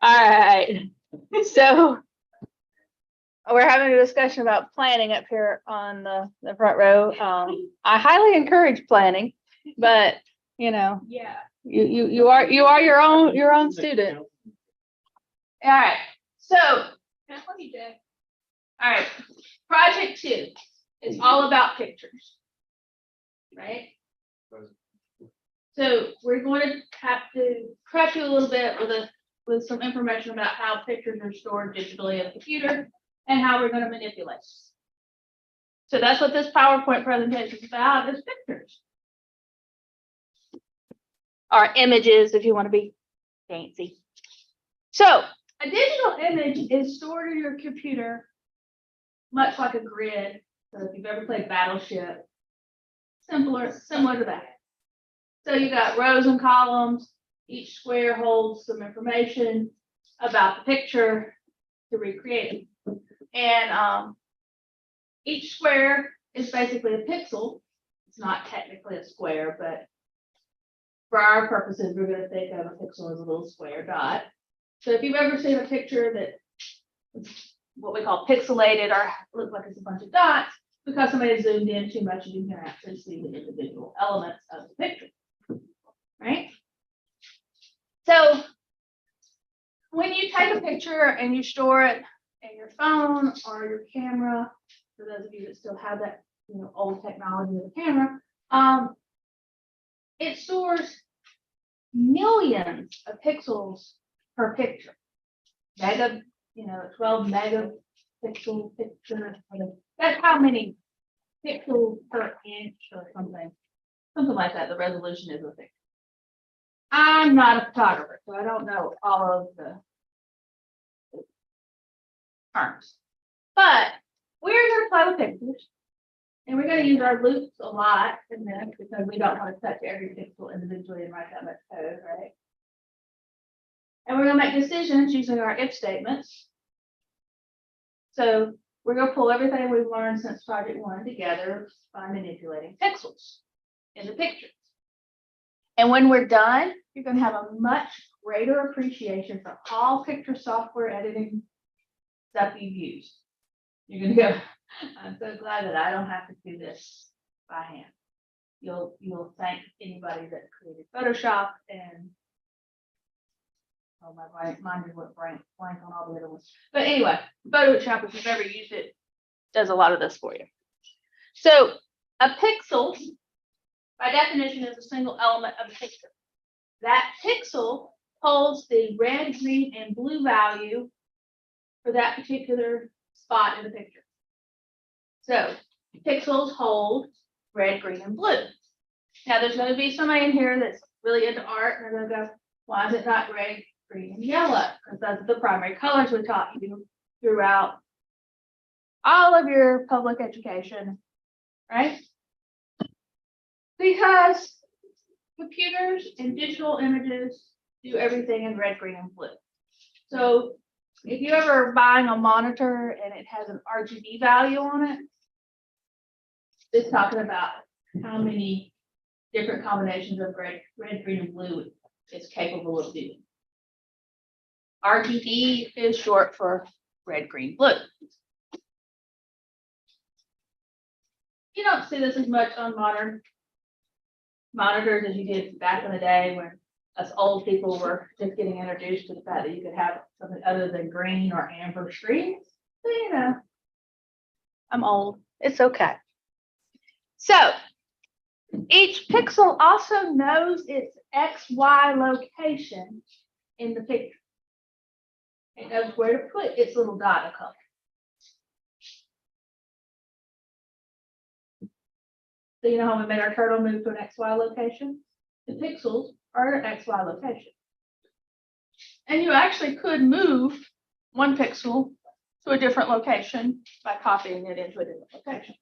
All right, so we're having a discussion about planning up here on the front row. I highly encourage planning, but yeah, you are your own student. All right, so all right, project 2 is all about pictures, right? So we're going to have to prep you a little bit with some information about how pictures are stored digitally on a computer and how we're going to manipulate. So that's what this PowerPoint presentation is about, is pictures. Or images, if you want to be fancy. So a digital image is stored in your computer, much like a grid. So if you've ever played Battleship, similar to that. So you got rows and columns. Each square holds some information about the picture to recreate it. And each square is basically a pixel. It's not technically a square, but for our purposes, we're going to think of a pixel as a little square dot. So if you've ever seen a picture that what we call pixelated or looks like it's a bunch of dots, because somebody zoomed in too much, you can actually see the individual elements of the picture. Right? So when you take a picture and you store it in your phone or your camera, for those of you that still have that old technology with a camera, it stores millions of pixels per picture. 12 megapixel picture. That's how many pixels per inch or something like that. The resolution is a picture. I'm not a photographer, so I don't know all of the terms. But we're going to play with pictures, and we're going to use our loops a lot in this because we don't want to touch every pixel individually and write that much code, right? And we're going to make decisions using our if statements. So we're going to pull everything we've learned since project 1 together by manipulating pixels in the picture. And when we're done, you're going to have a much greater appreciation for all picture software editing stuff you've used. You're going to go, I'm so glad that I don't have to do this by hand. You'll thank anybody that created Photoshop and my mind just went blank on all the other ones. But anyway, Photoshop, if you've ever used it, does a lot of this for you. So a pixel, by definition, is a single element of the picture. That pixel holds the red, green, and blue value for that particular spot in the picture. So pixels hold red, green, and blue. Now there's going to be somebody in here that's really into art, and they're going to go, why is it not red, green, and yellow? Because those are the primary colors we taught you throughout all of your public education, right? Because computers and digital images do everything in red, green, and blue. So if you're ever buying a monitor and it has an RGB value on it, it's talking about how many different combinations of red, green, and blue it's capable of doing. RGB is short for red, green, blue. You don't see this as much on modern monitors as you did back in the day when us old people were just getting introduced to the fact that you could have something other than green or amber screens. So, I'm old. It's okay. So each pixel also knows its XY location in the picture. It knows where to put its little dot of color. So you know how we made our turtle move to an XY location? The pixels are an XY location. And you actually could move one pixel to a different location by copying it into a different location.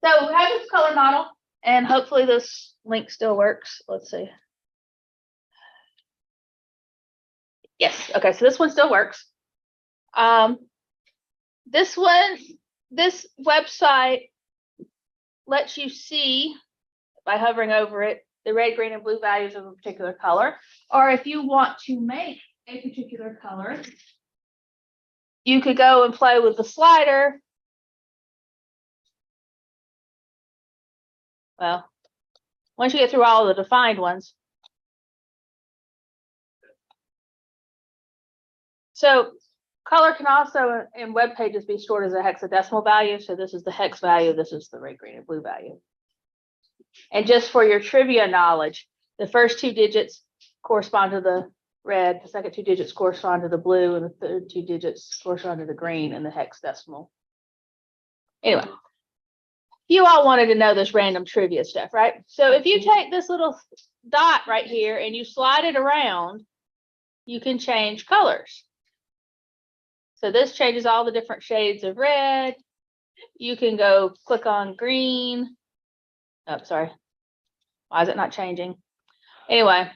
So we have this color model, and hopefully this link still works. Let's see. Yes, okay, so this one still works. This website lets you see by hovering over it the red, green, and blue values of a particular color. Or if you want to make a particular color, you could go and play with the slider. Well, once you get through all of the defined ones. So color can also in web pages be stored as a hexadecimal value. So this is the hex value, this is the red, green, and blue value. And just for your trivia knowledge, the first 2 digits correspond to the red, the second 2 digits correspond to the blue, and the third 2 digits correspond to the green in the hex decimal. Anyway, you all wanted to know this random trivia stuff, right? So if you take this little dot right here and you slide it around, you can change colors. So this changes all the different shades of red. You can go click on green. Oh, sorry. Why is it not changing? Anyway,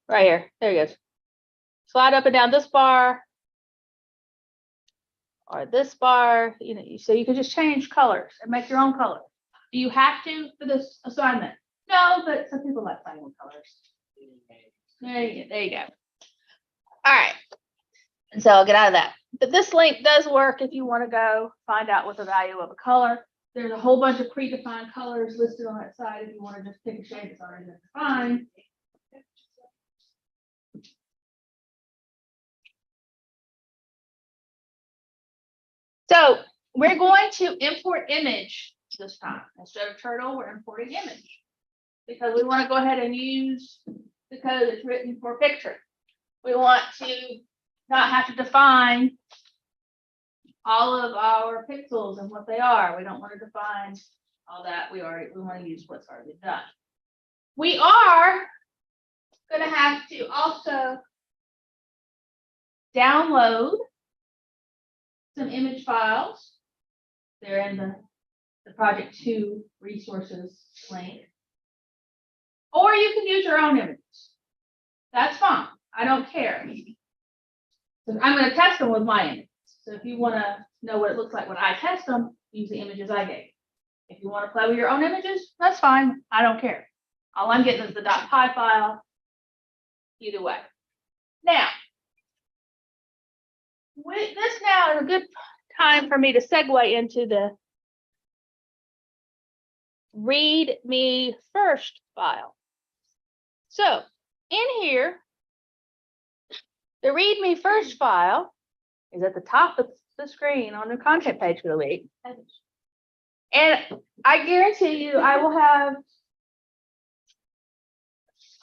right here, there it goes. Slide up and down this bar or this bar, you know, so you can just change colors and make your own color. Do you have to for this assignment? No, but some people like playing with colors. There you go. All right. And so I'll get out of that. But this link does work if you want to go find out what the value of a color. There's a whole bunch of predefined colors listed on that side if you want to just pick a shade that's already defined. So we're going to import image this time. Instead of turtle, we're importing image because we want to go ahead and use the code that's written for picture. We want to not have to define all of our pixels and what they are. We don't want to define all that. We want to use what's already done. We are going to have to also download some image files. They're in the Project 2 resources link. Or you can use your own images. That's fine. I don't care. So I'm going to test them with my images. So if you want to know what it looks like when I test them, use the images I gave. If you want to play with your own images, that's fine. I don't care. All I'm getting is the .py file. Either way. Now, this now is a good time for me to segue into the README first file. So in here, the README first file is at the top of the screen on the content page for the week. And I guarantee you, I will have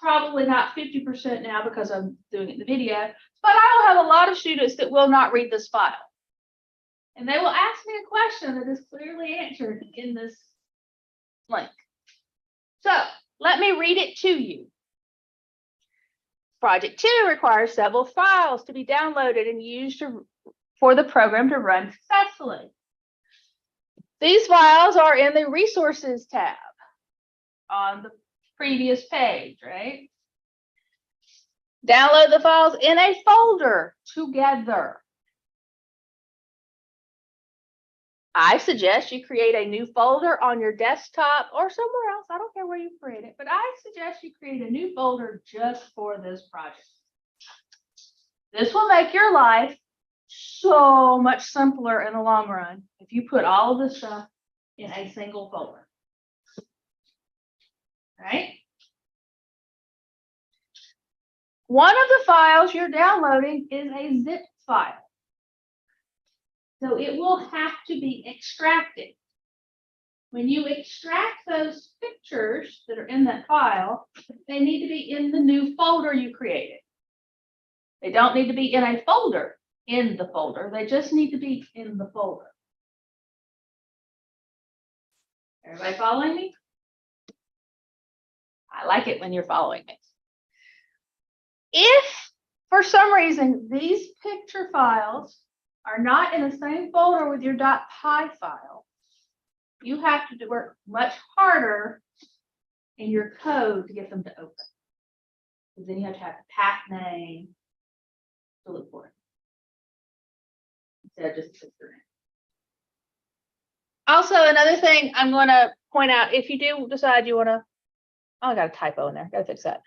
probably not 50% now because I'm doing it in the video, but I will have a lot of students that will not read this file. And they will ask me a question that is clearly answered in this link. So let me read it to you. Project 2 requires several files to be downloaded and used for the program to run successfully. These files are in the Resources tab on the previous page, right? Download the files in a folder together. I suggest you create a new folder on your desktop or somewhere else. I don't care where you create it, but I suggest you create a new folder just for this project. This will make your life so much simpler in the long run if you put all of this stuff in a single folder. Right? One of the files you're downloading is a zip file. So it will have to be extracted. When you extract those pictures that are in that file, they need to be in the new folder you created. They don't need to be in a folder in the folder. They just need to be in the folder. Everybody following me? I like it when you're following me. If for some reason these picture files are not in the same folder with your .py file, you have to work much harder in your code to get them to open. Because then you have to have the path name to look for it. Instead of just a picture. Also, another thing I'm going to point out, if you do decide you want to, oh, I got a typo in there. Got to fix that.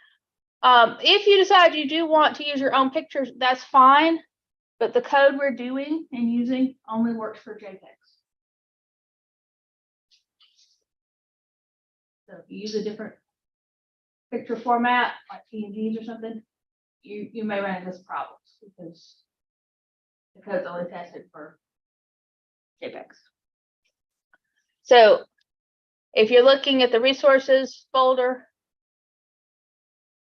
If you decide you do want to use your own pictures, that's fine. But the code we're doing and using only works for JPEGs. So if you use a different picture format, like PNGs or something, you may run into this problems because the code's only tested for JPEGs. So if you're looking at the resources folder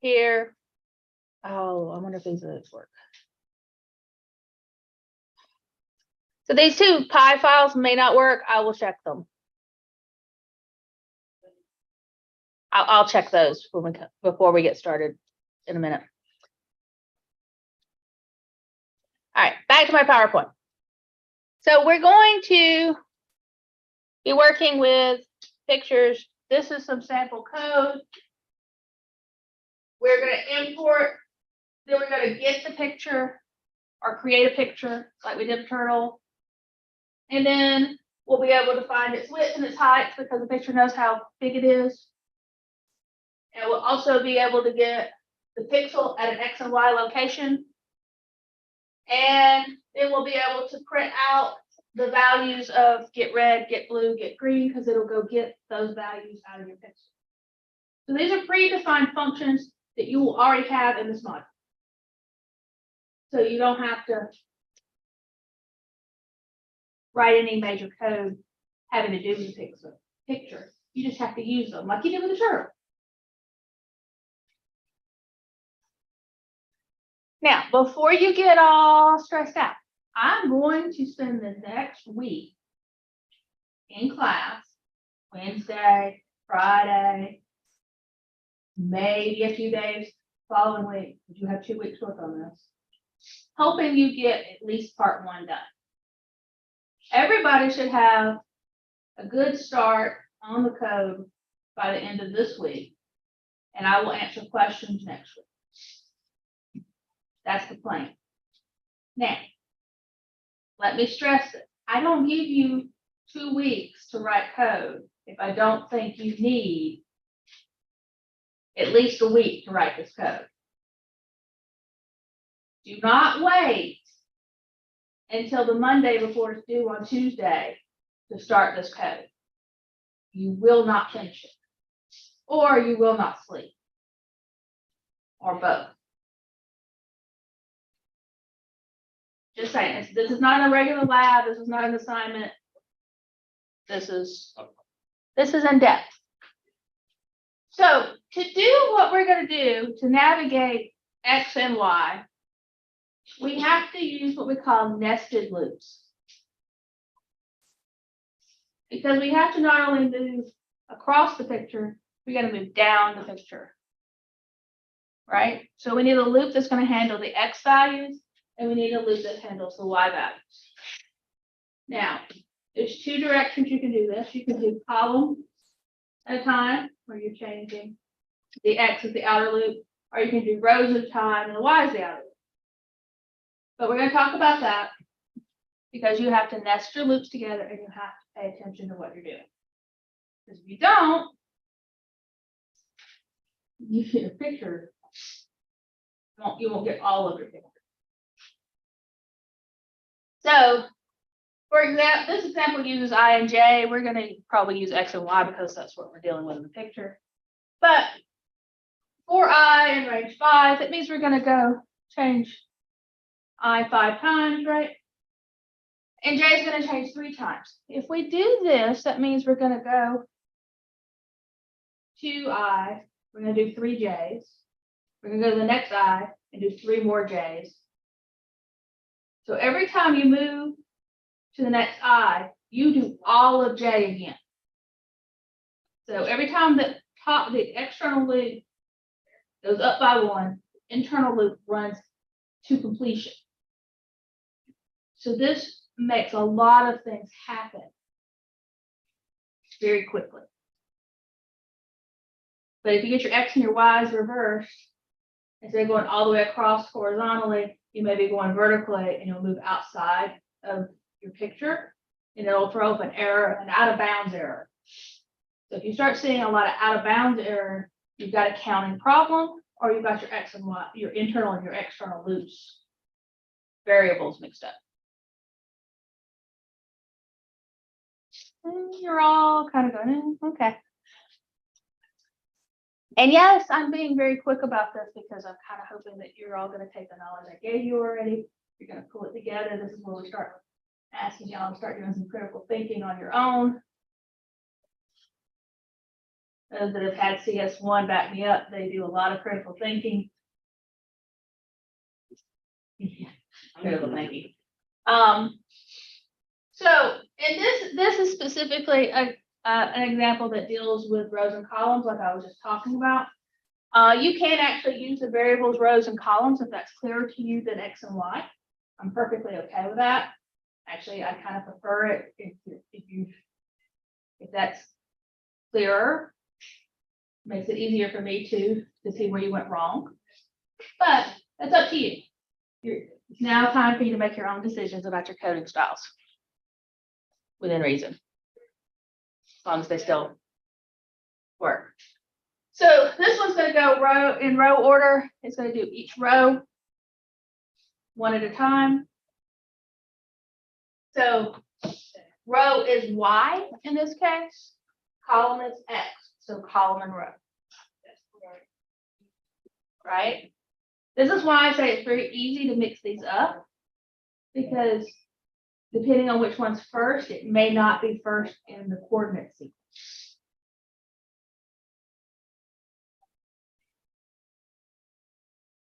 here, oh, I wonder if these work. So these two PI files may not work. I will check them. I'll check those before we get started in a minute. All right, back to my PowerPoint. So we're going to be working with pictures. This is some sample code. We're going to import, then we're going to get the picture or create a picture like we did with Turtle. And then we'll be able to find its width and its height because the picture knows how big it is. And we'll also be able to get the pixel at an X and Y location. And then we'll be able to print out the values of get red, get blue, get green, because it'll go get those values out of your pixel. So these are predefined functions that you will already have in this module. So you don't have to write any major code having to do with the picture. You just have to use them like you did with the turtle. Now, before you get all stressed out, I'm going to spend the next week in class, Wednesday, Friday, maybe a few days following week, because you have 2 weeks work on this, hoping you get at least part 1 done. Everybody should have a good start on the code by the end of this week, and I will answer questions next week. That's the plan. Now, let me stress it. I don't give you 2 weeks to write code if I don't think you need at least a week to write this code. Do not wait until the Monday before it's due on Tuesday to start this code. You will not finish it, or you will not sleep, or both. Just saying, this is not a regular lab. This is not an assignment. This is in depth. So to do what we're going to do to navigate X and Y, we have to use what we call nested loops. Because we have to not only move across the picture, we got to move down the picture. Right? So we need a loop that's going to handle the X values, and we need a loop that handles the Y values. Now, there's 2 directions you can do this. You can do column at a time, where you're changing the X is the outer loop, or you can do rows at a time and the Y is the outer loop. But we're going to talk about that because you have to nest your loops together and you have to pay attention to what you're doing. Because if you don't, you get a picture. You won't get all of your pictures. So, for example, this example uses I and J. We're going to probably use X and Y because that's what we're dealing with in the picture. But for I in range 5, that means we're going to go change I 5 times, right? And J is going to change 3 times. If we do this, that means we're going to go to I. We're going to do 3 J's. We're going to go to the next I and do 3 more J's. So every time you move to the next I, you do all of J again. So every time the external loop goes up by 1, internal loop runs to completion. So this makes a lot of things happen very quickly. But if you get your X and your Y's reversed, instead of going all the way across horizontally, you may be going vertically and you'll move outside of your picture and it'll throw up an error, an out of bounds error. So if you start seeing a lot of out of bounds error, you've got a counting problem or you've got your X and Y, your internal and your external loops variables mixed up. And you're all kind of going, okay. And yes, I'm being very quick about this because I'm kind of hoping that you're all going to take the knowledge I gave you already. You're going to pull it together. This is where we start asking y'all to start doing some critical thinking on your own. Those that have had CS1 back me up, they do a lot of critical thinking. Critical thinking. So, and this is specifically an example that deals with rows and columns, like I was just talking about. You can actually use the variables rows and columns if that's clearer to you than X and Y. I'm perfectly okay with that. Actually, I kind of prefer it if that's clearer. Makes it easier for me to see where you went wrong. But that's up to you. It's now time for you to make your own decisions about your coding styles within reason, as long as they still work. So this one's going to go in row order. It's going to do each row one at a time. So row is Y in this case, column is X, so column and row. Right? This is why I say it's very easy to mix these up, because depending on which one's first, it may not be first in the coordinate sequence.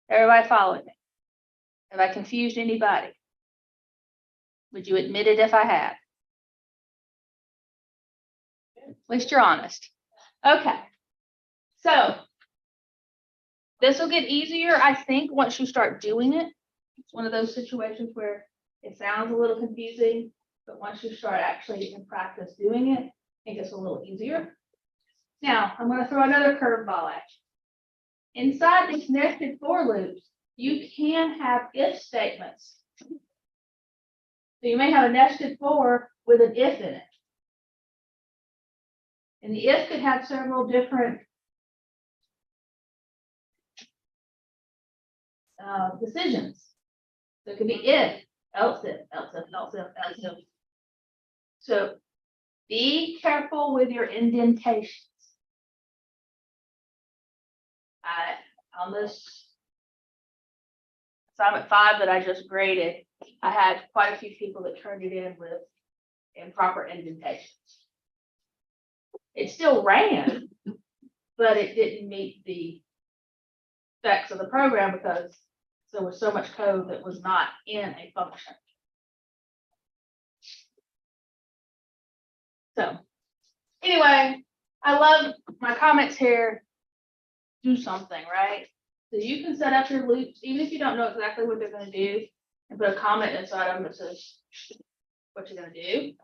Everybody following me? Have I confused anybody? Would you admit it if I had? At least you're honest. Okay. So this will get easier, I think, once you start doing it. It's one of those situations where it sounds a little confusing, but once you start actually in practice doing it, it gets a little easier. Now, I'm going to throw another curveball at you. Inside these nested for loops, you can have if statements. So you may have a nested for with an if in it. And the if could have several different decisions. So it could be if, else if, else if, else if, else if. So be careful with your indentations. On this assignment 5 that I just graded, I had quite a few people that turned it in with improper indentations. It still ran, but it didn't meet the specs of the program because there was so much code that was not in a function. So anyway, I love my comments here. Do something, right? So you can set up your loops, even if you don't know exactly what they're going to do, and put a comment inside of them that says what you're going to do.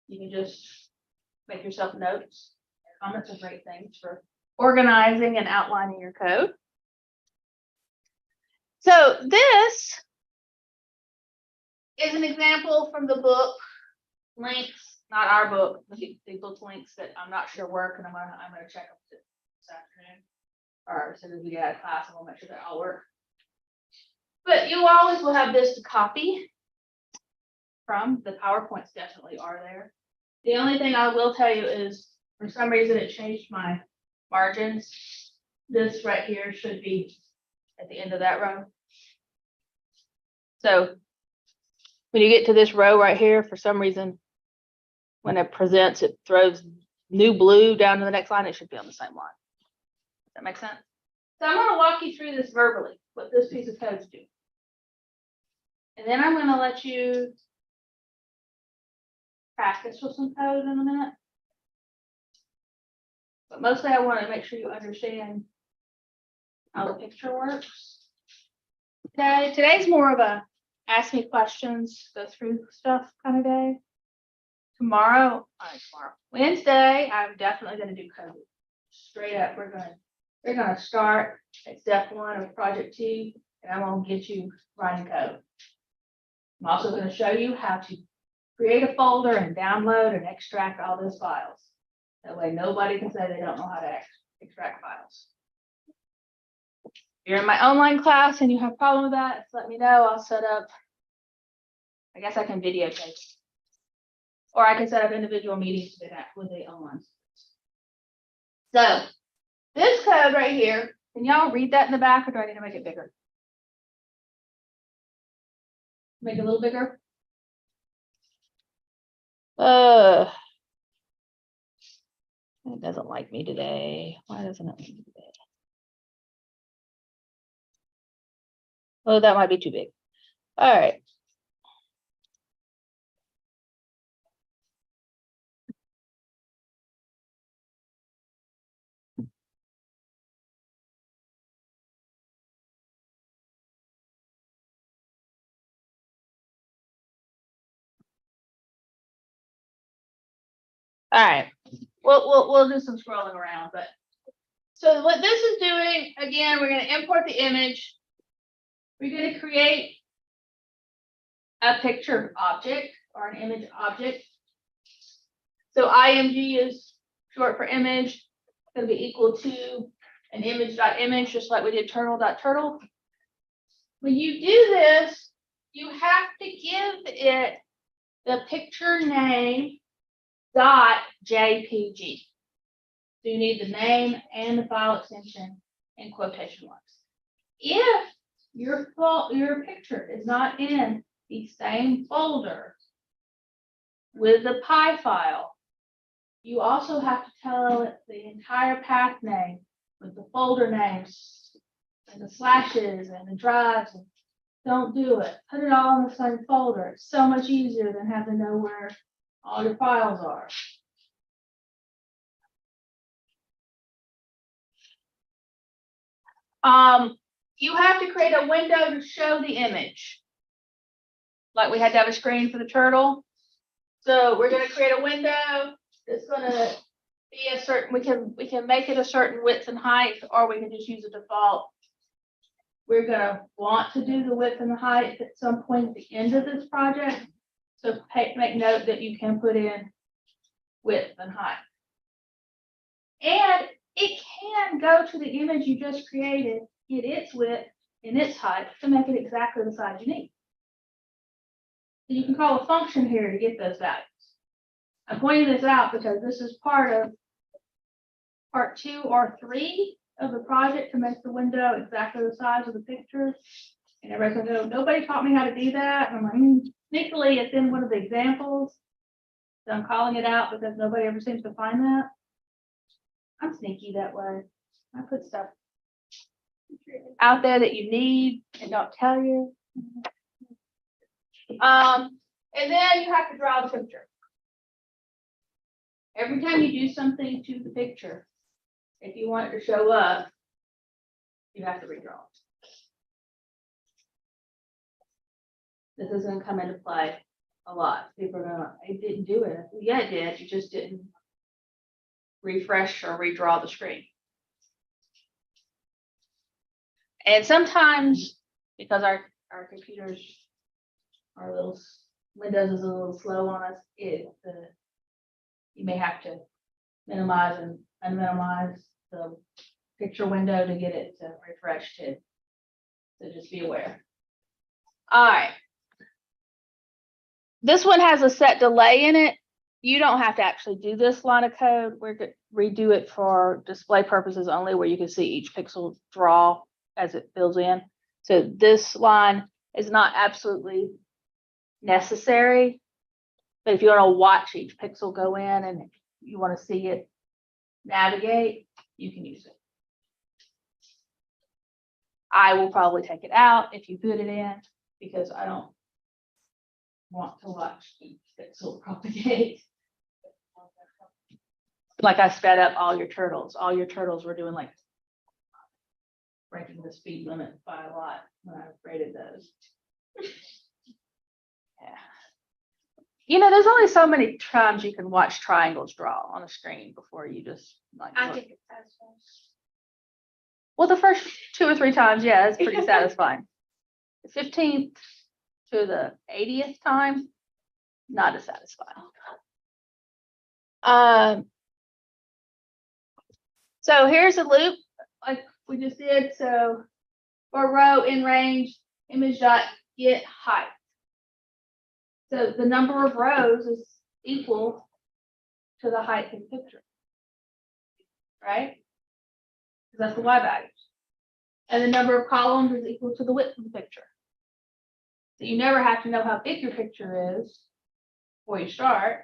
You can just make yourself notes. Comments are great things for organizing and outlining your code. So this is an example from the book links, not our book, the book links that I'm not sure work, and I'm gonna check them this afternoon, or as soon as we get out of class, and we'll make sure that all work. But you always will have this to copy from. The PowerPoints definitely are there. The only thing I will tell you is, for some reason, it changed my margins. This right here should be at the end of that row. So when you get to this row right here, for some reason, when it presents, it throws new blue down to the next line. It should be on the same line. Does that make sense? So I'm going to walk you through this verbally, what this piece of code is doing. And then I'm going to let you practice with some code in a minute. But mostly I want to make sure you understand how the picture works. Today's more of a ask me questions, go through stuff kind of day. Tomorrow, Wednesday, I'm definitely going to do code. Straight up, we're going to start at step 1 of project 2 and I won't get you writing code. I'm also going to show you how to create a folder and download and extract all those files. That way nobody can say they don't know how to extract files. If you're in my online class and you have a problem with that, just let me know. I'll set up, I guess I can videotape. Or I can set up individual meetings with the online. So this code right here, can y'all read that in the back, or do I need to make it bigger? Make it a little bigger. It doesn't like me today. Why doesn't it like me today? Oh, that might be too big. All right. All right. We'll do some scrolling around, but so what this is doing, again, we're going to import the image. We're going to create a picture object or an image object. So IMG is short for image. It's going to be equal to an image.image, just like we did turtle.turtle. When you do this, you have to give it the picture name .jpg. So you need the name and the file extension in quotation marks. If your picture is not in the same folder with the PI file, you also have to tell it the entire path name with the folder names and the slashes and the drives. And don't do it. Put it all in the same folder. It's so much easier than having to know where all your files are. You have to create a window to show the image. Like we had to have a screen for the turtle. So we're going to create a window. It's going to be a certain, we can make it a certain width and height, or we can just use a default. We're going to want to do the width and the height at some point at the end of this project. So make note that you can put in width and height. And it can go to the image you just created, get its width and its height to make it exactly the size you need. So you can call a function here to get those values. I'm pointing this out because this is part of part 2 or 3 of the project to make the window exactly the size of the picture. And everybody's gonna go, nobody taught me how to do that. And I'm like, sneakily, it's in one of the examples. So I'm calling it out because nobody ever seems to find that. I'm sneaky that way. I put stuff out there that you need and don't tell you. And then you have to draw the picture. Every time you do something to the picture, if you want it to show up, you have to redraw it. This is going to come into play a lot. People are going to, it didn't do it. Yeah, it did. You just didn't refresh or redraw the screen. And sometimes, because our computers are a little, Windows is a little slow on us, you may have to minimize and unminimize the picture window to get it to refresh too. So just be aware. All right. This one has a set delay in it. You don't have to actually do this line of code. We're going to redo it for display purposes only, where you can see each pixel draw as it fills in. So this line is not absolutely necessary, but if you want to watch each pixel go in and you want to see it navigate, you can use it. I will probably take it out if you put it in, because I don't want to watch each pixel propagate. Like I sped up all your turtles. All your turtles were doing like breaking the speed limit by a lot when I rated those. Yeah. You know, there's only so many times you can watch triangles draw on a screen before you just like. I think it's as well. Well, the first 2 or 3 times, yeah, it's pretty satisfying. The 15th to the 80th time, not as satisfying. So here's a loop like we just did. So for row in range, image dot get height. So the number of rows is equal to the height of the picture, right? Because that's the y values. And the number of columns is equal to the width of the picture. So you never have to know how big your picture is before you start,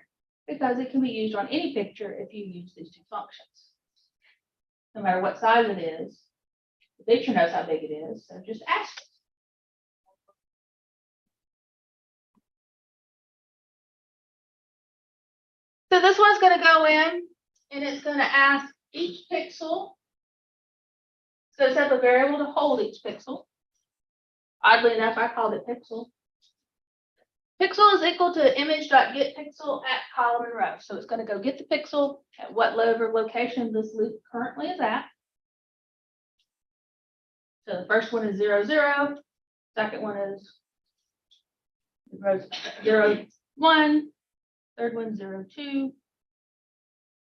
because it can be used on any picture if you use these 2 functions. No matter what size it is, the picture knows how big it is, so just ask it. So this one's going to go in and it's going to ask each pixel. So it's a variable to hold each pixel. Oddly enough, I called it pixel. Pixel is equal to image.getPixel at column and row. So it's going to go get the pixel at whatever location this loop currently is at. So the first one is 0, 0. Second one is 0, 1. Third one 0, 2.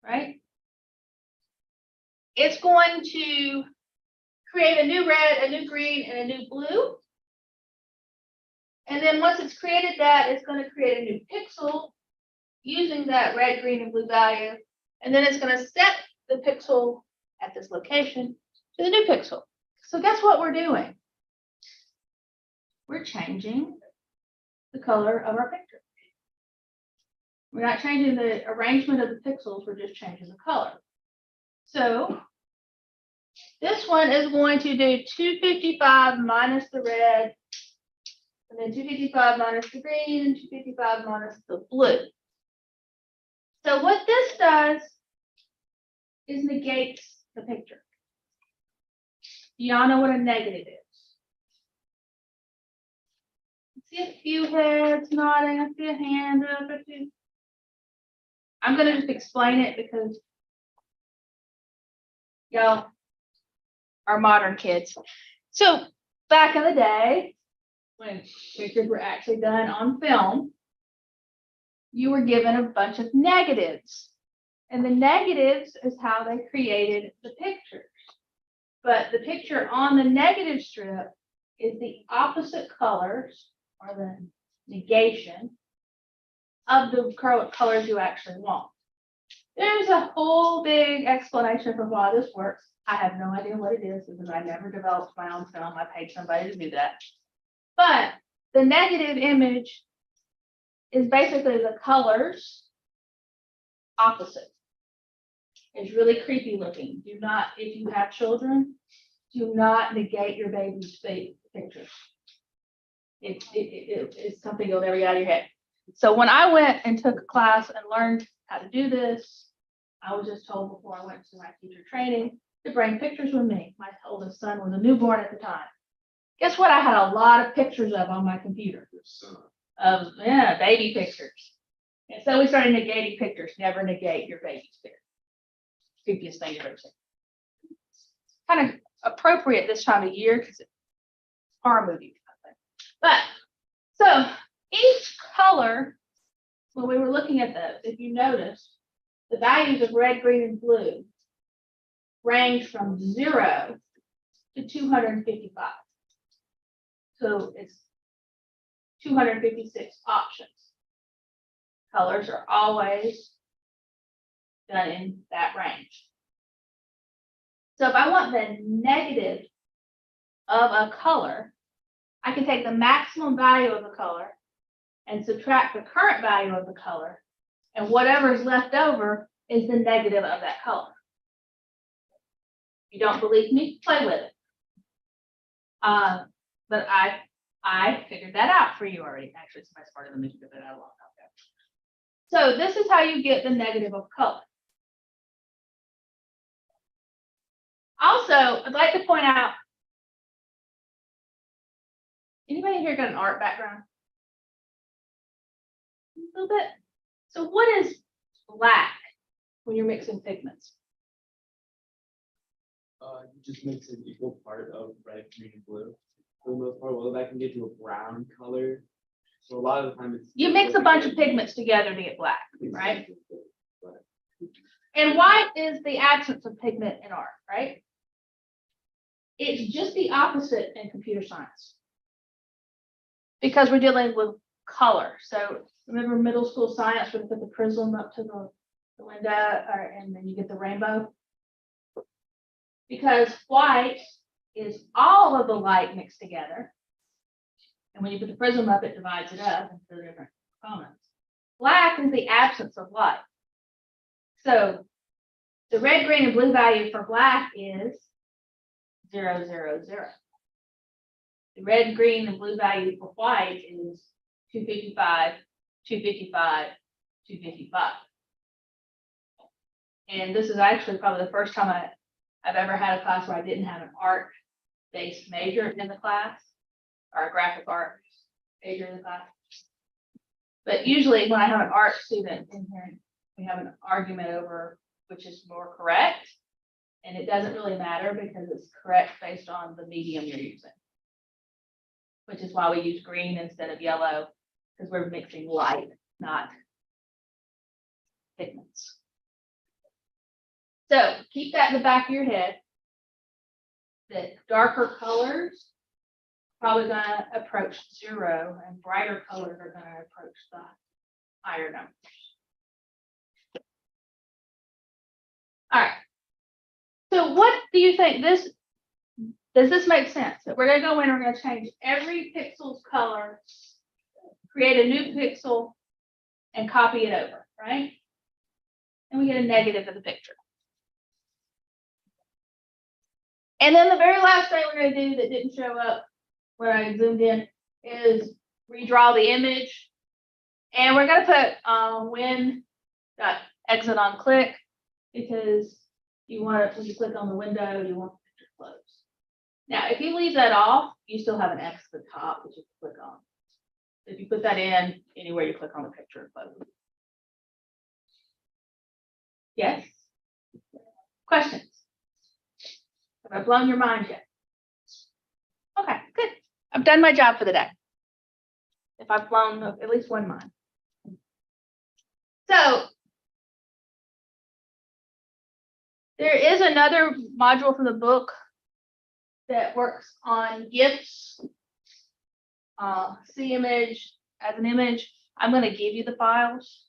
Right? It's going to create a new red, a new green, and a new blue. And then once it's created that, it's going to create a new pixel using that red, green, and blue value. And then it's going to set the pixel at this location to the new pixel. So guess what we're doing? We're changing the color of our picture. We're not changing the arrangement of the pixels, we're just changing the color. So this one is going to do 255 minus the red, and then 255 minus the green, and 255 minus the blue. So what this does is negates the picture. Y'all know what a negative is. I see a few heads nodding, I see a hand up. I'm going to just explain it because y'all are modern kids. So back in the day, when pictures were actually done on film, you were given a bunch of negatives. And the negatives is how they created the pictures. But the picture on the negative strip is the opposite colors, or the negation, of the colors you actually want. There's a whole big explanation for why this works. I have no idea what it is because I never developed my own film. I paid somebody to do that. But the negative image is basically the colors opposite. It's really creepy looking. Do not, if you have children, do not negate your baby's pictures. It's something you'll never get out of your head. So when I went and took a class and learned how to do this, I was just told before I went to my teacher training to bring pictures with me. My oldest son was a newborn at the time. Guess what? I had a lot of pictures of on my computer. Yeah, baby pictures. And so we started negating pictures. Never negate your baby's picture. Creepiest thing you've ever seen. Kind of appropriate this time of year because it's horror movie kind of thing. But so each color, when we were looking at those, if you notice, the values of red, green, and blue range from 0 to 255. So it's 256 options. Colors are always done in that range. So if I want the negative of a color, I can take the maximum value of the color and subtract the current value of the color, and whatever is left over is the negative of that color. If you don't believe me, play with it. But I figured that out for you already. Actually, somebody started the movie, figured that out a long time ago. So this is how you get the negative of color. Also, I'd like to point out, anybody here got an art background? A little bit. So what is black when you're mixing pigments? You just makes an equal part of red, green, and blue. For the most part, well, that can get to a brown color. So a lot of the time it's. You mix a bunch of pigments together to get black, right? And white is the absence of pigment in art, right? It's just the opposite in computer science. Because we're dealing with color. So remember middle school science, where they put the prism up to the window, and then you get the rainbow? Because white is all of the light mixed together. And when you put the prism up, it divides it up into the different components. Black is the absence of light. So the red, green, and blue value for black is 0, 0, 0. The red, green, and blue value for white is 255, 255, 255. And this is actually probably the first time I've ever had a class where I didn't have an art-based major in the class, or a graphic art major in the class. But usually when I have an art student in here, we have an argument over which is more correct. And it doesn't really matter because it's correct based on the medium you're using. Which is why we use green instead of yellow, because we're mixing light, not pigments. So keep that in the back of your head, that darker colors probably going to approach 0 and brighter colors are going to approach the higher numbers. All right. So what do you think does this make sense? That we're going to go in and we're going to change every pixel's color, create a new pixel, and copy it over, right? And we get a negative of the picture. And then the very last thing we're going to do that didn't show up where I zoomed in is redraw the image. And we're going to put when.exit on click, because you want it when you click on the window, you want the picture closed. Now, if you leave that off, you still have an X at the top that you can click on. If you put that in anywhere you click on the picture, it closes. Yes? Questions? Have I blown your mind yet? Okay, good. I've done my job for the day. If I've blown at least one mind. So there is another module from the book that works on GIFs, see image as an image. I'm going to give you the files.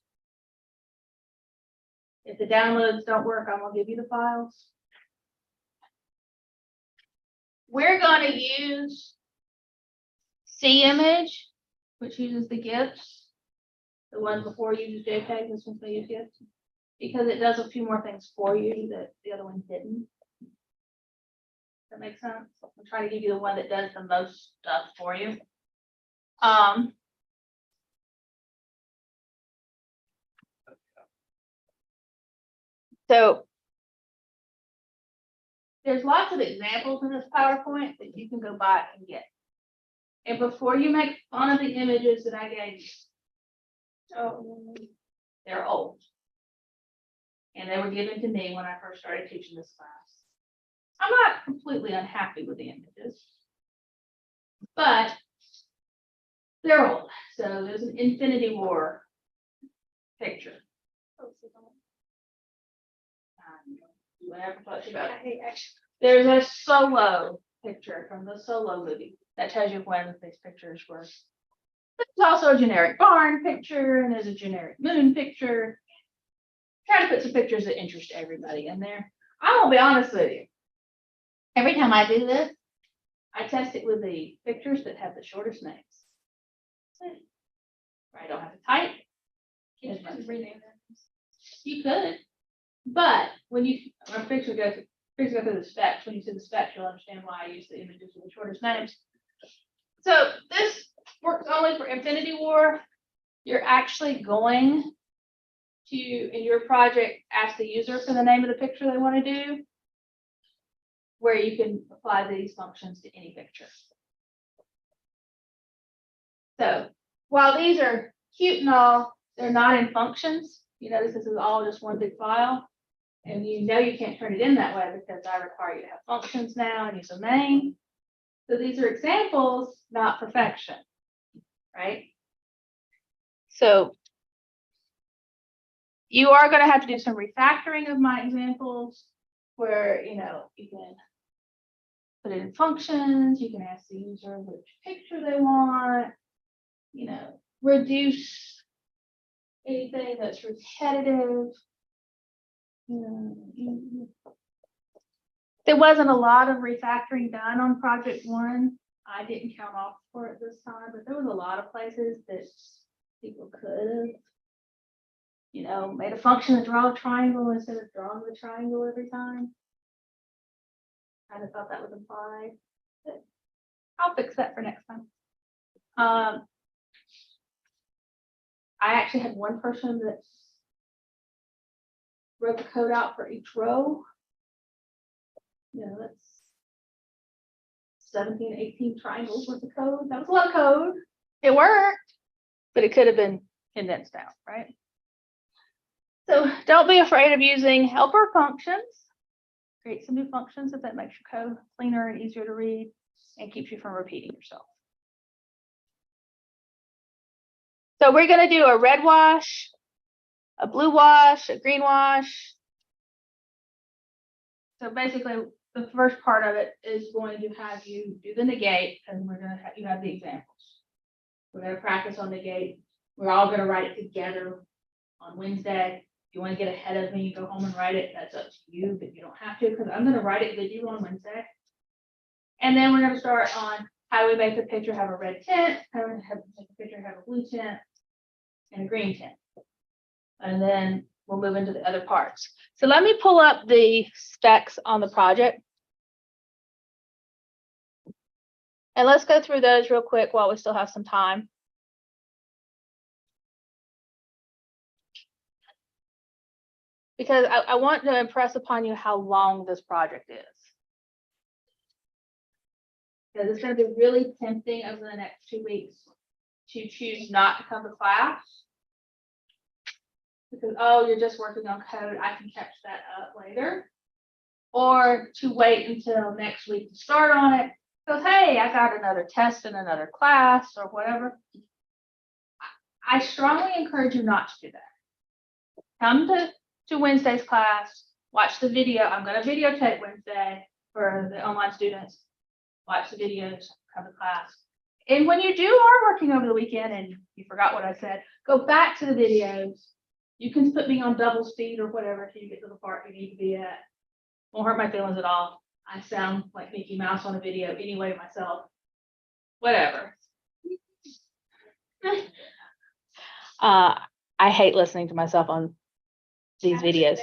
If the downloads don't work, I'm going to give you the files. We're going to use see image, which uses the GIFs. The one before uses JPEG, this one's going to use GIFs, because it does a few more things for you that the other one didn't. That makes sense? I'll try to give you the one that does the most stuff for you. So there's lots of examples in this PowerPoint that you can go by and get. And before you make fun of the images that I gave you, so they're old. And they were given to me when I first started teaching this class. I'm not completely unhappy with the images, but they're old. So there's an Infinity War picture. Whatever talks about it. There's a Solo picture from the Solo movie that tells you when these pictures were. There's also a generic barn picture, and there's a generic moon picture. Try to put some pictures that interest everybody in there. I'm gonna be honest with you. Every time I do this, I test it with the pictures that have the shortest names. I don't have to type. You could, but when you picture go through the specs, when you see the specs, you'll understand why I use the images with the shortest names. So this works only for Infinity War. You're actually going to, in your project, ask the user for the name of the picture they want to do, where you can apply these functions to any picture. So while these are cute and all, they're not in functions. You notice this is all just one big file. And you know you can't turn it in that way because I require you to have functions now and use a main. So these are examples, not perfection, right? So you are going to have to do some refactoring of my examples where, you know, you can put it in functions, you can ask the user which picture they want, you know, reduce anything that's repetitive. There wasn't a lot of refactoring done on project one. I didn't count off for it this time, but there was a lot of places that people could have, you know, made a function to draw a triangle instead of drawing the triangle every time. Kind of thought that was implied, but I'll fix that for next time. I actually had one person that wrote the code out for each row. You know, that's 17, 18 triangles worth of code. That was a lot of code. It worked, but it could have been condensed out, right? So don't be afraid of using helper functions. Create some new functions if that makes your code cleaner and easier to read and keeps you from repeating yourself. So we're going to do a red wash, a blue wash, a green wash. So basically, the first part of it is going to have you do the negate, and we're going to have you have the examples. We're going to practice on negate. We're all going to write it together on Wednesday. If you want to get ahead of me, go home and write it. That's up to you, but you don't have to because I'm going to write it with you on Wednesday. And then we're going to start on how do we make the picture have a red tint, how do we make the picture have a blue tint and a green tint. And then we'll move into the other parts. So let me pull up the specs on the project. And let's go through those real quick while we still have some time. Because I want to impress upon you how long this project is. Because it's going to be really tempting over the next 2 weeks to choose not to come to class. Because, oh, you're just working on code, I can catch that up later. Or to wait until next week to start on it. Because, hey, I got another test in another class or whatever. I strongly encourage you not to do that. Come to Wednesday's class, watch the video. I'm going to videotape Wednesday for the online students. Watch the videos, come to class. And when you do hard working over the weekend and you forgot what I said, go back to the videos. You can put me on double speed or whatever until you get to the part you need to be at. Won't hurt my feelings at all. I sound like Mickey Mouse on a video anyway myself. Whatever. I hate listening to myself on these videos.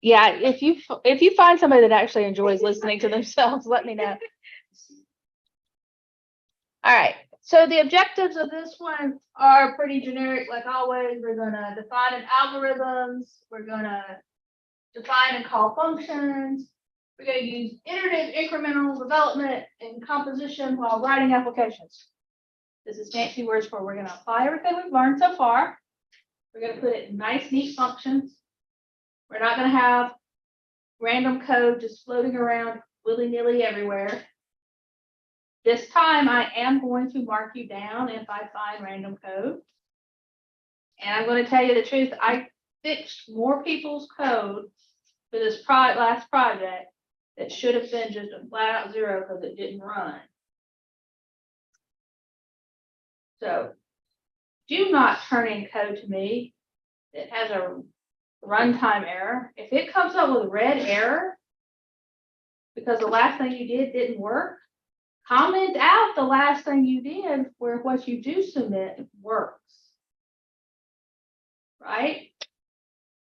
Yeah, if you find somebody that actually enjoys listening to themselves, let me know. All right. So the objectives of this one are pretty generic, like always. We're going to define algorithms. We're going to define and call functions. We're going to use iterative incremental development and composition while writing applications. This is fancy words for we're going to apply everything we've learned so far. We're going to put it in nice, neat functions. We're not going to have random code just floating around willy-nilly everywhere. This time I am going to mark you down if I find random code. And I'm going to tell you the truth. I fixed more people's code for this last project that should have been just a flat out 0 because it didn't run. So do not turn in code to me that has a runtime error. If it comes up with a red error because the last thing you did didn't work, comment out the last thing you did where what you do submit works. Right?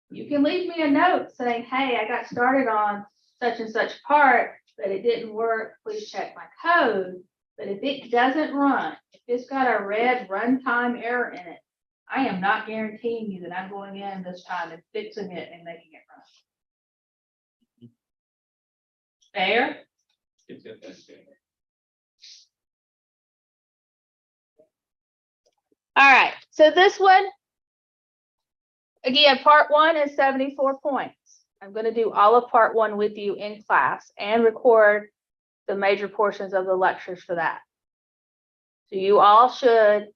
You can leave me a note saying, hey, I got started on such and such part, but it didn't work. Please check my code. But if it doesn't run, if it's got a red runtime error in it, I am not guaranteeing you that I'm going in this time and fixing it and making it run. Fair? All right, so this one, Again, part one is 74 points. I'm going to do all of part one with you in class and record the major portions of the lectures for that. So you all should,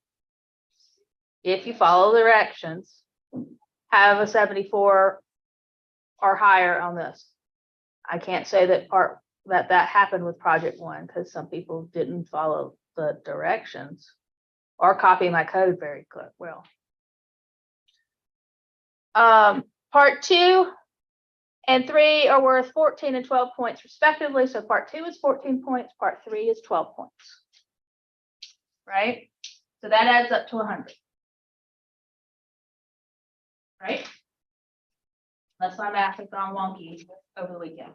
if you follow the directions, have a 74 or higher on this. I can't say that that happened with project one because some people didn't follow the directions or copy my code very well. Part 2 and 3 are worth 14 and 12 points respectively. So part 2 is 14 points, part 3 is 12 points. Right? So that adds up to 100. Right? Unless my math has gone wonky over the weekend.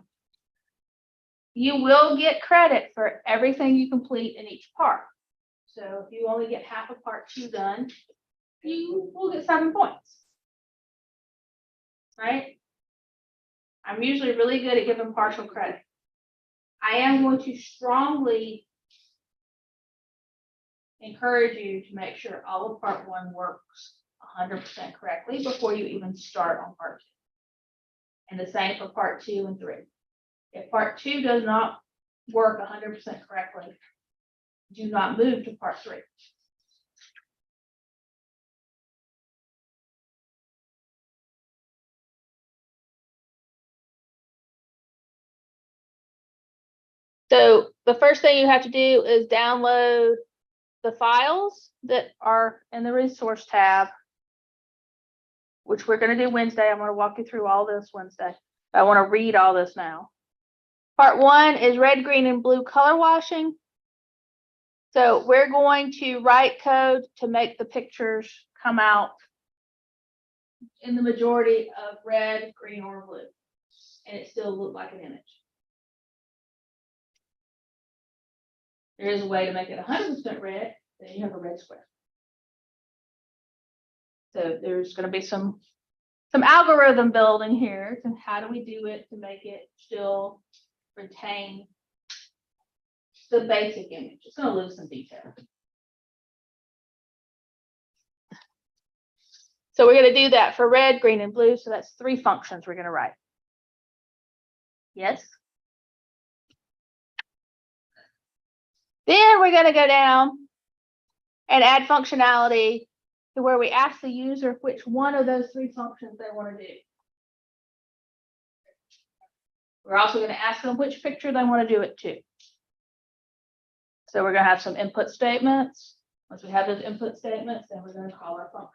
You will get credit for everything you complete in each part. So if you only get half of part 2 done, you will get 7 points. Right? I'm usually really good at giving partial credit. I am going to strongly encourage you to make sure all of part 1 works 100% correctly before you even start on part 2. And the same for part 2 and 3. If part 2 does not work 100% correctly, do not move to part 3. So the first thing you have to do is download the files that are in the resource tab, which we're going to do Wednesday. I'm going to walk you through all this Wednesday. I want to read all this now. Part 1 is red, green, and blue color washing. So we're going to write code to make the pictures come out in the majority of red, green, or blue, and it still look like an image. There is a way to make it 100% red, then you have a red square. So there's going to be some algorithm building here. So how do we do it to make it still retain the basic image? It's going to lose some detail. So we're going to do that for red, green, and blue. So that's 3 functions we're going to write. Yes. Then we're going to go down and add functionality to where we ask the user which one of those 3 functions they want to do. We're also going to ask them which picture they want to do it to. So we're going to have some input statements. Once we have those input statements, then we're going to call our functions.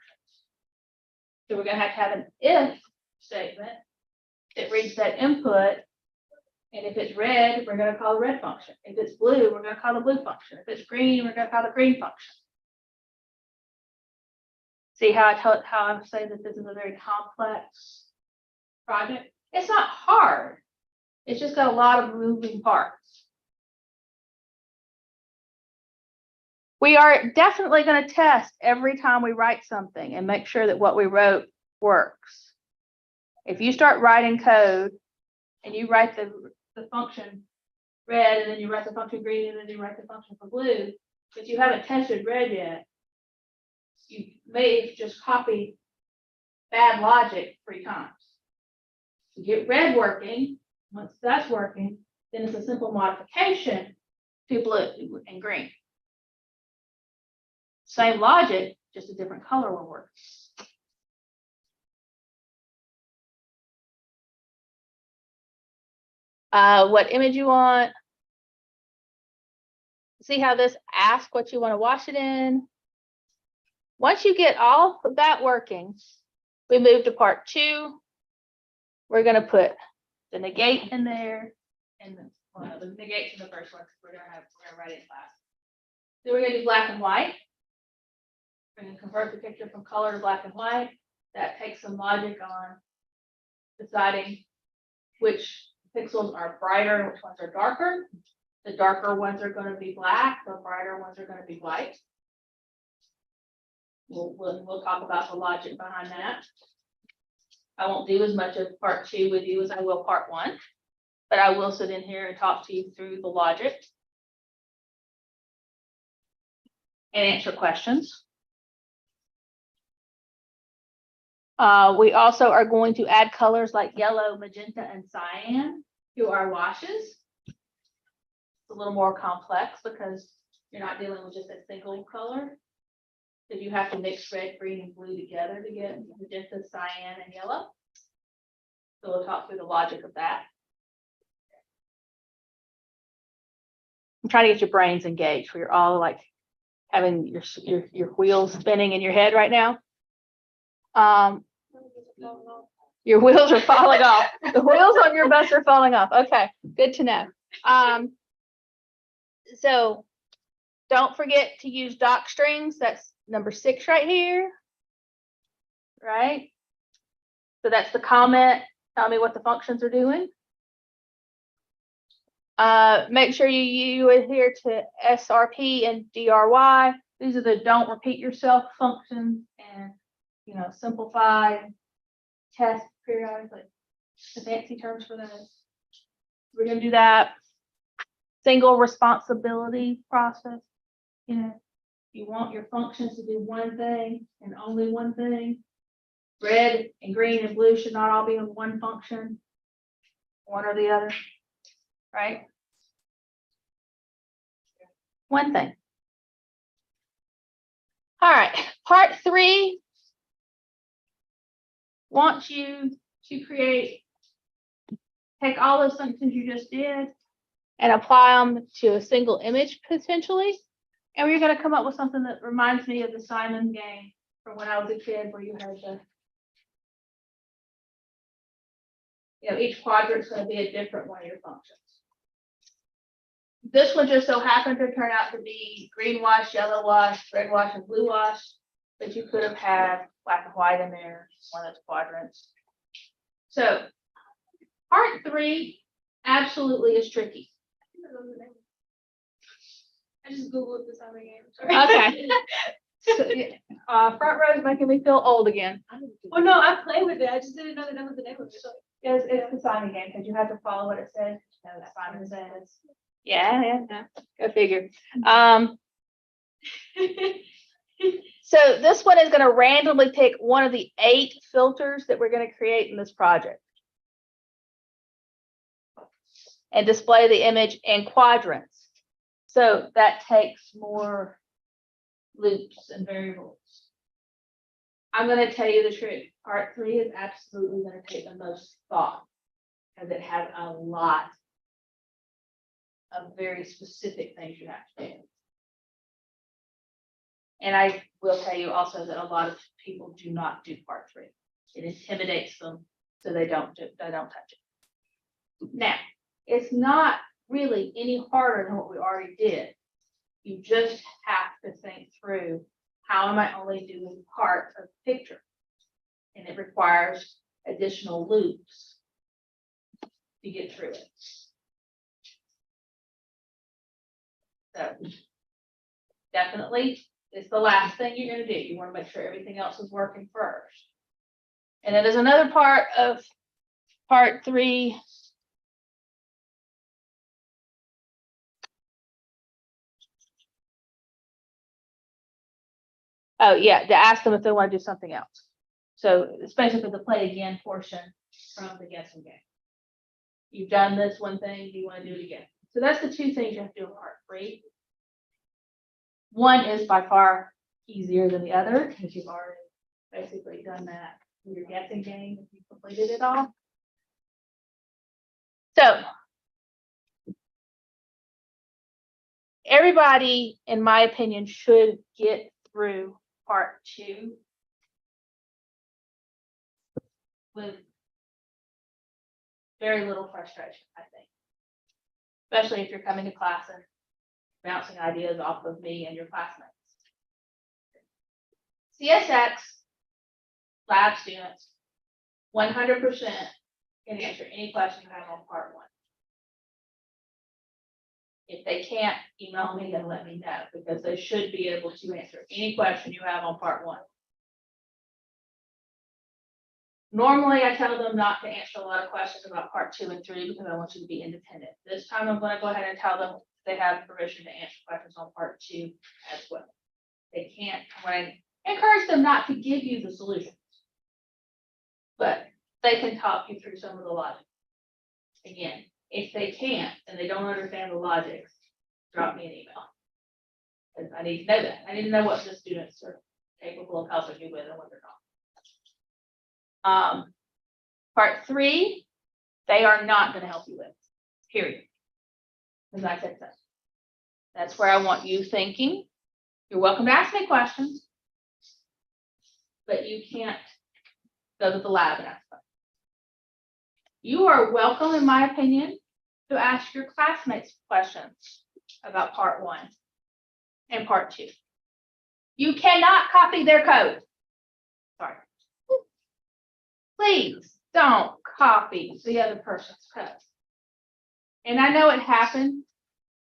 So we're going to have an if statement that reads that input. And if it's red, we're going to call the red function. If it's blue, we're going to call the blue function. If it's green, we're going to call the green function. See how I'm saying that this is a very complex project? It's not hard. It's just got a lot of moving parts. We are definitely going to test every time we write something and make sure that what we wrote works. If you start writing code and you write the function red, and then you write the function green, and then you write the function for blue, but you haven't tested red yet, you may just copy bad logic 3 times. To get red working, once that's working, then it's a simple modification to blue and green. Same logic, just a different color will work. What image you want. See how this asks what you want to wash it in. Once you get all of that working, we move to part 2. We're going to put the negate in there, and the negate's in the first one because we're going to write it in class. Then we're going to do black and white. We're going to convert the picture from color to black and white. That takes some logic on deciding which pixels are brighter and which ones are darker. The darker ones are going to be black. The brighter ones are going to be white. We'll talk about the logic behind that. I won't do as much of part 2 with you as I will part 1, but I will sit in here and talk to you through the logic and answer questions. We also are going to add colors like yellow, magenta, and cyan to our washes. It's a little more complex because you're not dealing with just a single color. Because you have to mix red, green, and blue together to get magenta, cyan, and yellow. So we'll talk through the logic of that. I'm trying to get your brains engaged where you're all like having your wheels spinning in your head right now. Your wheels are falling off. The wheels on your bus are falling off. Okay, good to know. So don't forget to use doc strings. That's number 6 right here. Right? So that's the comment. Tell me what the functions are doing. Make sure you adhere to SRP and DRY. These are the don't repeat yourself functions and, simplify, test periodically. The fancy terms for those. We're going to do that. Single responsibility process. You want your functions to do one thing and only one thing. Red and green and blue should not all be in one function, one or the other, right? One thing. All right, part 3 wants you to take all those functions you just did and apply them to a single image potentially. And we're going to come up with something that reminds me of the Simon game from when I was a kid, where you had each quadrant is going to be a different one of your functions. This one just so happened to turn out to be green wash, yellow wash, red wash, and blue wash, but you could have had black and white in there, one of those quadrants. So part 3 absolutely is tricky. I just Googled the Simon game. Sorry. Okay. So, front row is making me feel old again. Well, no, I played with it. I just didn't know the name of the name of it. So. It's the Simon game because you have to follow what it says. No, that Simon says. Yeah. Go figure. So this one is going to randomly pick one of the 8 filters that we're going to create in this project and display the image in quadrants. So that takes more loops and variables. I'm going to tell you the truth. Part 3 is absolutely going to take the most thought because it has a lot of very specific things you have to do. And I will tell you also that a lot of people do not do part 3. It intimidates them, so they don't touch it. Now, it's not really any harder than what we already did. You just have to think through, how am I only doing part of the picture? And it requires additional loops to get through it. So definitely, it's the last thing you're going to do. You want to make sure everything else is working first. And then there's another part of part 3. Oh, yeah, to ask them if they want to do something else. So it's basically the play again portion from the guessing game. You've done this one thing, do you want to do it again? So that's the 2 things you have to do in part 3. One is by far easier than the other because you've already basically done that in your guessing game if you completed it all. So everybody, in my opinion, should get through part 2 with very little frustration, I think. Especially if you're coming to class and bouncing ideas off of me and your classmates. CSX lab students 100% can answer any question you have on part 1. If they can't, email me and let me know, because they should be able to answer any question you have on part 1. Normally, I tell them not to answer a lot of questions about part 2 and 3 because I want you to be independent. This time, I'm going to go ahead and tell them they have permission to answer questions on part 2 as well. They can't. When I encourage them not to give you the solutions, but they can talk you through some of the logic. Again, if they can't and they don't understand the logic, drop me an email. 'Cause I need to know that. I need to know what the students are capable of helping you with and what they're not. Part 3, they are not gonna help you with, period. As I said so. That's where I want you thinking. You're welcome to ask me questions. But you can't go to the lab and ask questions. You are welcome, in my opinion, to ask your classmates questions about part 1 and part 2. You cannot copy their code. Sorry. Please don't copy the other person's code. And I know it happened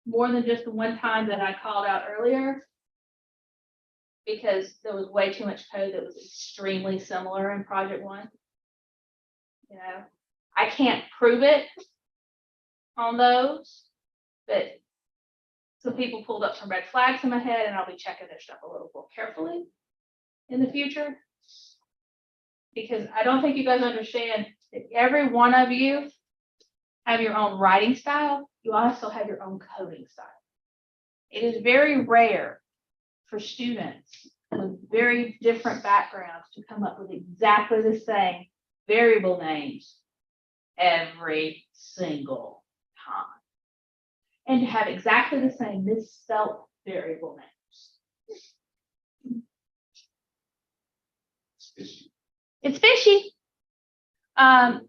more than just the one time that I called out earlier, because there was way too much code that was extremely similar in project 1. You know, I can't prove it on those, but some people pulled up some red flags in my head, and I'll be checking their stuff a little more carefully in the future. Because I don't think you guys understand that every one of you have your own writing style. You also have your own coding style. It is very rare for students with very different backgrounds to come up with exactly the same variable names every single time. And to have exactly the same misspelled variable names. It's fishy. I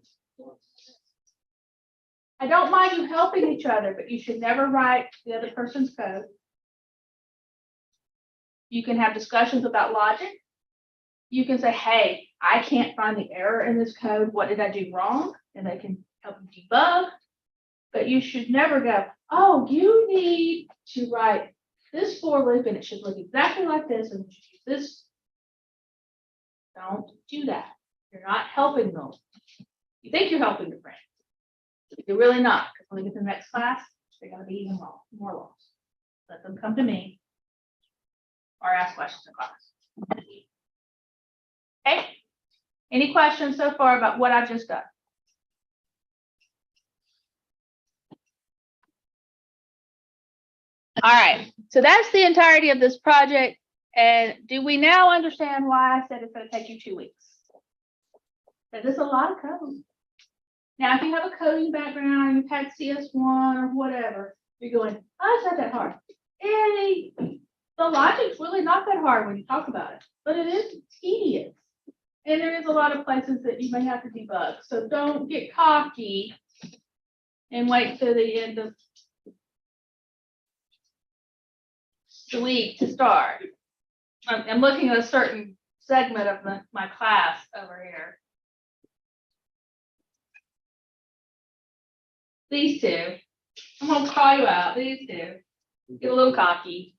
don't mind you helping each other, but you should never write the other person's code. You can have discussions about logic. You can say, hey, I can't find the error in this code. What did I do wrong? And they can help you debug. But you should never go, oh, you need to write this for loop and it should look exactly like this and you should use this. Don't do that. You're not helping them. You think you're helping your friends. You're really not, because when we get to the next class, they're going to be even more lost. Let them come to me or ask questions in class. Okay? Any questions so far about what I've just done? All right, so that's the entirety of this project. And do we now understand why I said it's going to take you 2 weeks? Because it's a lot of code. Now, if you have a coding background, you've had CS1 or whatever, you're going, oh, it's not that hard. And the logic's really not that hard when you talk about it, but it is tedious. And there is a lot of places that you may have to debug. So don't get cocky and wait till the end of the week to start. I'm looking at a certain segment of my class over here. These two, I'm gonna call you out. These two get a little cocky.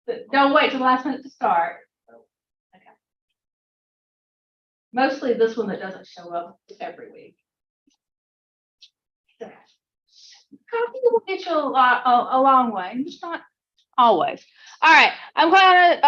But don't wait till the last minute to start. Okay. Mostly this one that doesn't show up every week. Coffee will get you a long way, just not always. All right, I'm going to